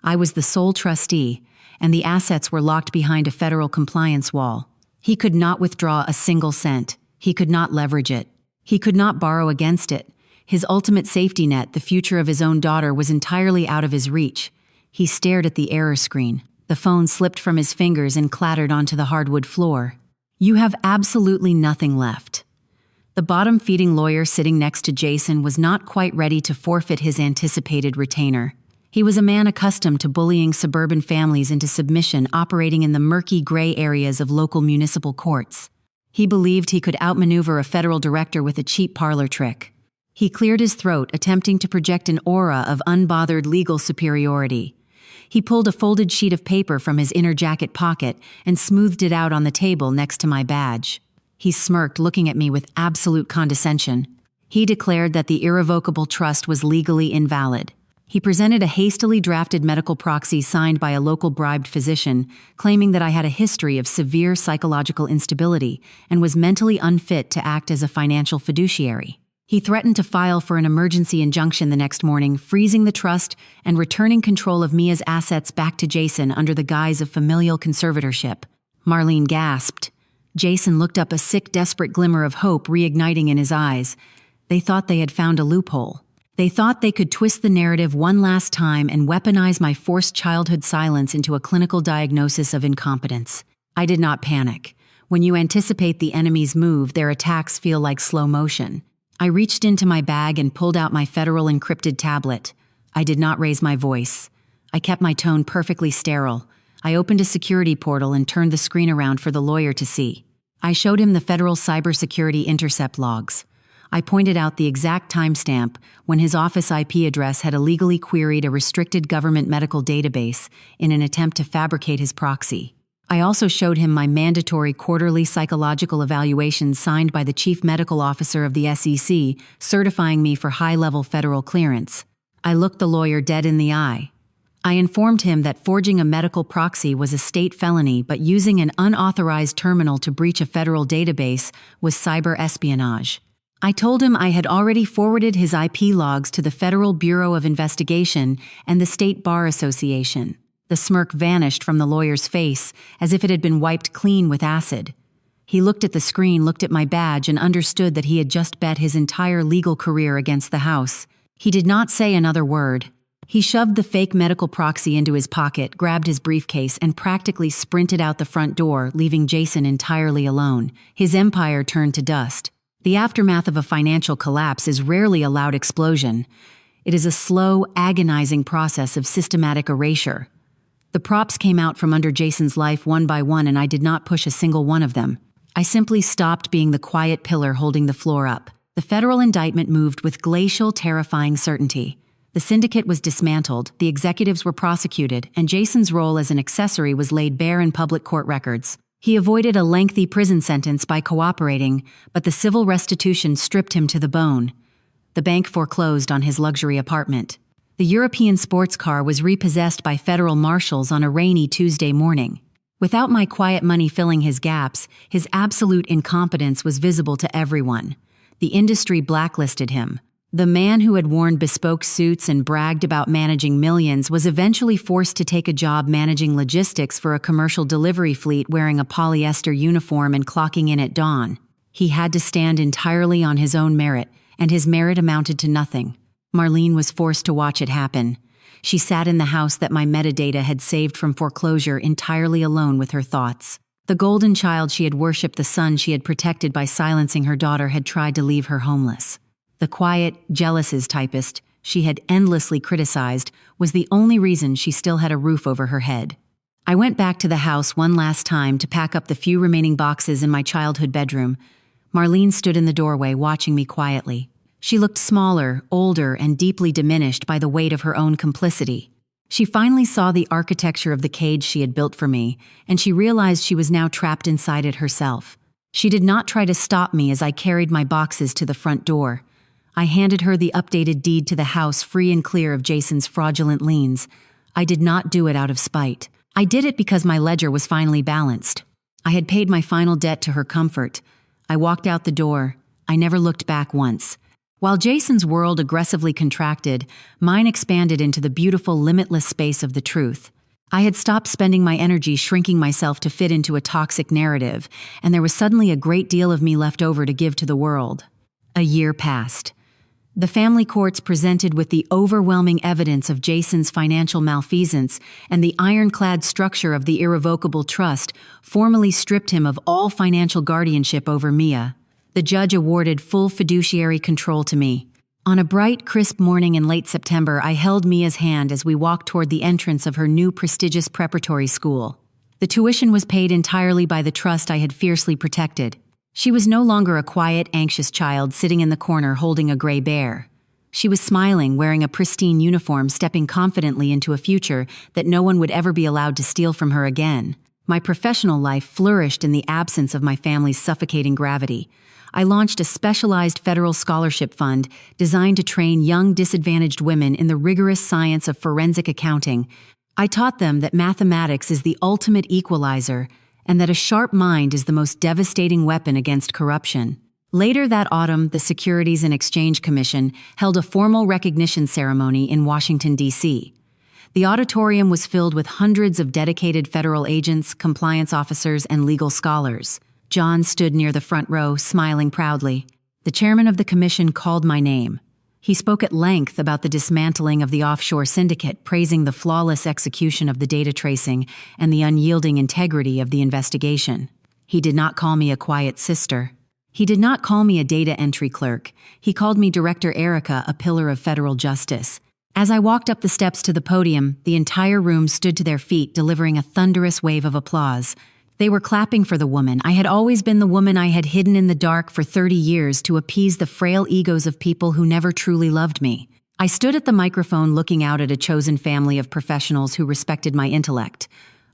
I was the sole trustee, and the assets were locked behind a federal compliance wall. He could not withdraw a single cent. He could not leverage it. He could not borrow against it. His ultimate safety net, the future of his own daughter, was entirely out of his reach. He stared at the error screen. The phone slipped from his fingers and clattered onto the hardwood floor. You have absolutely nothing left. The bottom-feeding lawyer sitting next to Jason was not quite ready to forfeit his anticipated retainer. He was a man accustomed to bullying suburban families into submission, operating in the murky gray areas of local municipal courts. He believed he could outmaneuver a federal director with a cheap parlor trick. He cleared his throat, attempting to project an aura of unbothered legal superiority. He pulled a folded sheet of paper from his inner jacket pocket and smoothed it out on the table next to my badge. He smirked, looking at me with absolute condescension. He declared that the irrevocable trust was legally invalid. He presented a hastily drafted medical proxy signed by a local bribed physician, claiming that I had a history of severe psychological instability and was mentally unfit to act as a financial fiduciary. He threatened to file for an emergency injunction the next morning, freezing the trust and returning control of Mia's assets back to Jason under the guise of familial conservatorship. Marlene gasped. Jason looked up, a sick, desperate glimmer of hope reigniting in his eyes. They thought they had found a loophole. They thought they could twist the narrative one last time and weaponize my forced childhood silence into a clinical diagnosis of incompetence. I did not panic. When you anticipate the enemy's move, their attacks feel like slow motion. I reached into my bag and pulled out my federal encrypted tablet. I did not raise my voice. I kept my tone perfectly sterile. I opened a security portal and turned the screen around for the lawyer to see. I showed him the federal cybersecurity intercept logs. I pointed out the exact timestamp when his office IP address had illegally queried a restricted government medical database in an attempt to fabricate his proxy. I also showed him my mandatory quarterly psychological evaluation signed by the chief medical officer of the SEC, certifying me for high-level federal clearance. I looked the lawyer dead in the eye. I informed him that forging a medical proxy was a state felony, but using an unauthorized terminal to breach a federal database was cyber espionage. I told him I had already forwarded his IP logs to the Federal Bureau of Investigation and the State Bar Association. The smirk vanished from the lawyer's face, as if it had been wiped clean with acid. He looked at the screen, looked at my badge, and understood that he had just bet his entire legal career against the House. He did not say another word. He shoved the fake medical proxy into his pocket, grabbed his briefcase, and practically sprinted out the front door, leaving Jason entirely alone. His empire turned to dust. The aftermath of a financial collapse is rarely a loud explosion. It is a slow, agonizing process of systematic erasure. The props came out from under Jason's life one by one, and I did not push a single one of them. I simply stopped being the quiet pillar holding the floor up. The federal indictment moved with glacial, terrifying certainty. The syndicate was dismantled, the executives were prosecuted, and Jason's role as an accessory was laid bare in public court records. He avoided a lengthy prison sentence by cooperating, but the civil restitution stripped him to the bone. The bank foreclosed on his luxury apartment. The European sports car was repossessed by federal marshals on a rainy Tuesday morning. Without my quiet money filling his gaps, his absolute incompetence was visible to everyone. The industry blacklisted him. The man who had worn bespoke suits and bragged about managing millions was eventually forced to take a job managing logistics for a commercial delivery fleet, wearing a polyester uniform and clocking in at dawn. He had to stand entirely on his own merit, and his merit amounted to nothing. Marlene was forced to watch it happen. She sat in the house that my metadata had saved from foreclosure, entirely alone with her thoughts. The golden child she had worshipped, the son she had protected by silencing her daughter, had tried to leave her homeless. The quiet, jealous typist she had endlessly criticized was the only reason she still had a roof over her head. I went back to the house one last time to pack up the few remaining boxes in my childhood bedroom. Marlene stood in the doorway, watching me quietly. She looked smaller, older, and deeply diminished by the weight of her own complicity. She finally saw the architecture of the cage she had built for me, and she realized she was now trapped inside it herself. She did not try to stop me as I carried my boxes to the front door. I handed her the updated deed to the house, free and clear of Jason's fraudulent liens. I did not do it out of spite. I did it because my ledger was finally balanced. I had paid my final debt to her comfort. I walked out the door. I never looked back once. While Jason's world aggressively contracted, mine expanded into the beautiful, limitless space of the truth. I had stopped spending my energy shrinking myself to fit into a toxic narrative, and there was suddenly a great deal of me left over to give to the world. A year passed. The family courts presented with the overwhelming evidence of Jason's financial malfeasance, and the ironclad structure of the irrevocable trust formally stripped him of all financial guardianship over Mia. The judge awarded full fiduciary control to me. On a bright, crisp morning in late September, I held Mia's hand as we walked toward the entrance of her new prestigious preparatory school. The tuition was paid entirely by the trust I had fiercely protected. She was no longer a quiet, anxious child sitting in the corner holding a gray bear. She was smiling, wearing a pristine uniform, stepping confidently into a future that no one would ever be allowed to steal from her again. My professional life flourished in the absence of my family's suffocating gravity. I launched a specialized federal scholarship fund designed to train young disadvantaged women in the rigorous science of forensic accounting. I taught them that mathematics is the ultimate equalizer and that a sharp mind is the most devastating weapon against corruption. Later that autumn, the Securities and Exchange Commission held a formal recognition ceremony in Washington, D.C. The auditorium was filled with hundreds of dedicated federal agents, compliance officers, and legal scholars. John stood near the front row, smiling proudly. The chairman of the commission called my name. He spoke at length about the dismantling of the offshore syndicate, praising the flawless execution of the data tracing and the unyielding integrity of the investigation. He did not call me a quiet sister. He did not call me a data entry clerk. He called me Director Erica, a pillar of federal justice. As I walked up the steps to the podium, the entire room stood to their feet, delivering a thunderous wave of applause. They were clapping for the woman. I had always been the woman I had hidden in the dark for 30 years to appease the frail egos of people who never truly loved me. I stood at the microphone looking out at a chosen family of professionals who respected my intellect.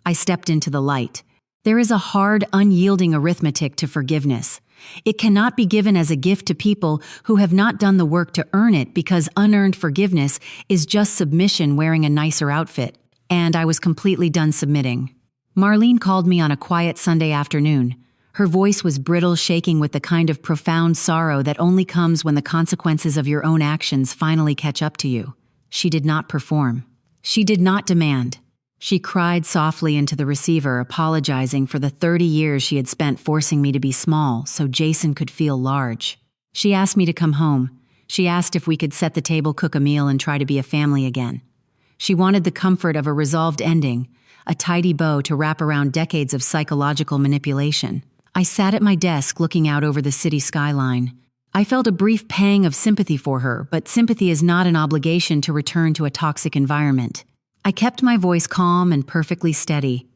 I stepped into the light. There is a hard, unyielding arithmetic to forgiveness. It cannot be given as a gift to people who have not done the work to earn it, because unearned forgiveness is just submission wearing a nicer outfit. And I was completely done submitting. Marlene called me on a quiet Sunday afternoon. Her voice was brittle, shaking with the kind of profound sorrow that only comes when the consequences of your own actions finally catch up to you. She did not perform. She did not demand. She cried softly into the receiver, apologizing for the 30 years she had spent forcing me to be small so Jason could feel large. She asked me to come home. She asked if we could set the table, cook a meal, and try to be a family again. She wanted the comfort of a resolved ending, a tidy bow to wrap around decades of psychological manipulation. I sat at my desk looking out over the city skyline. I felt a brief pang of sympathy for her, but sympathy is not an obligation to return to a toxic environment. I kept my voice calm and perfectly steady.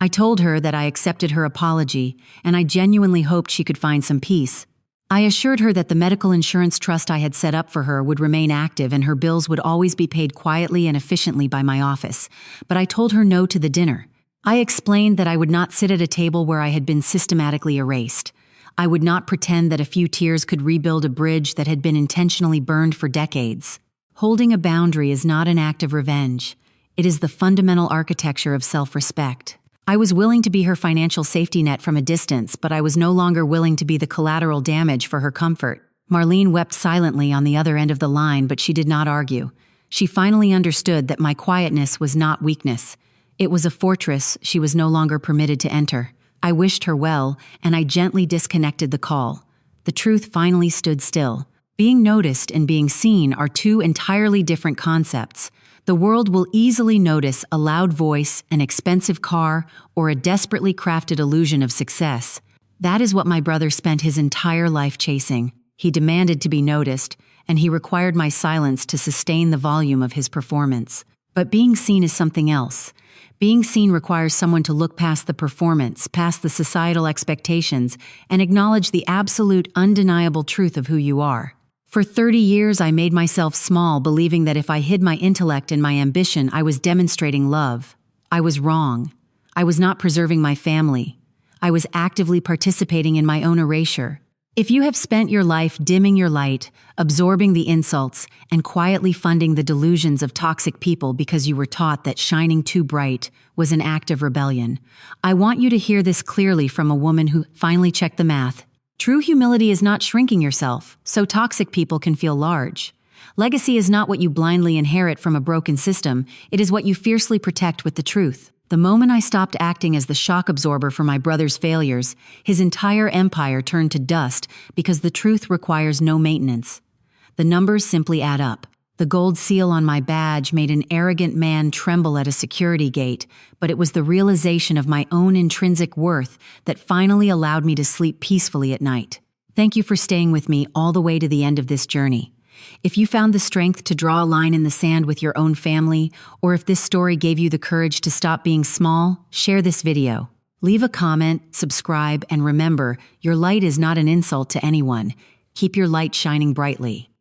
I told her that I accepted her apology, and I genuinely hoped she could find some peace. I assured her that the medical insurance trust I had set up for her would remain active and her bills would always be paid quietly and efficiently by my office, but I told her no to the dinner. I explained that I would not sit at a table where I had been systematically erased. I would not pretend that a few tears could rebuild a bridge that had been intentionally burned for decades. Holding a boundary is not an act of revenge. It is the fundamental architecture of self-respect. I was willing to be her financial safety net from a distance, but I was no longer willing to be the collateral damage for her comfort. Marlene wept silently on the other end of the line, but she did not argue. She finally understood that my quietness was not weakness. It was a fortress she was no longer permitted to enter. I wished her well, and I gently disconnected the call. The truth finally stood still. Being noticed and being seen are two entirely different concepts. The world will easily notice a loud voice, an expensive car, or a desperately crafted illusion of success. That is what my brother spent his entire life chasing. He demanded to be noticed, and he required my silence to sustain the volume of his performance. But being seen is something else. Being seen requires someone to look past the performance, past the societal expectations, and acknowledge the absolute, undeniable truth of who you are. For 30 years, I made myself small, believing that if I hid my intellect and my ambition, I was demonstrating love. I was wrong. I was not preserving my family. I was actively participating in my own erasure. If you have spent your life dimming your light, absorbing the insults, and quietly funding the delusions of toxic people because you were taught that shining too bright was an act of rebellion, I want you to hear this clearly from a woman who finally checked the math. True humility is not shrinking yourself, so toxic people can feel large. Legacy is not what you blindly inherit from a broken system, it is what you fiercely protect with the truth. The moment I stopped acting as the shock absorber for my brother's failures, his entire empire turned to dust because the truth requires no maintenance. The numbers simply add up. The gold seal on my badge made an arrogant man tremble at a security gate, but it was the realization of my own intrinsic worth that finally allowed me to sleep peacefully at night. Thank you for staying with me all the way to the end of this journey. If you found the strength to draw a line in the sand with your own family, or if this story gave you the courage to stop being small, share this video. Leave a comment, subscribe, and remember, your light is not an insult to anyone. Keep your light shining brightly.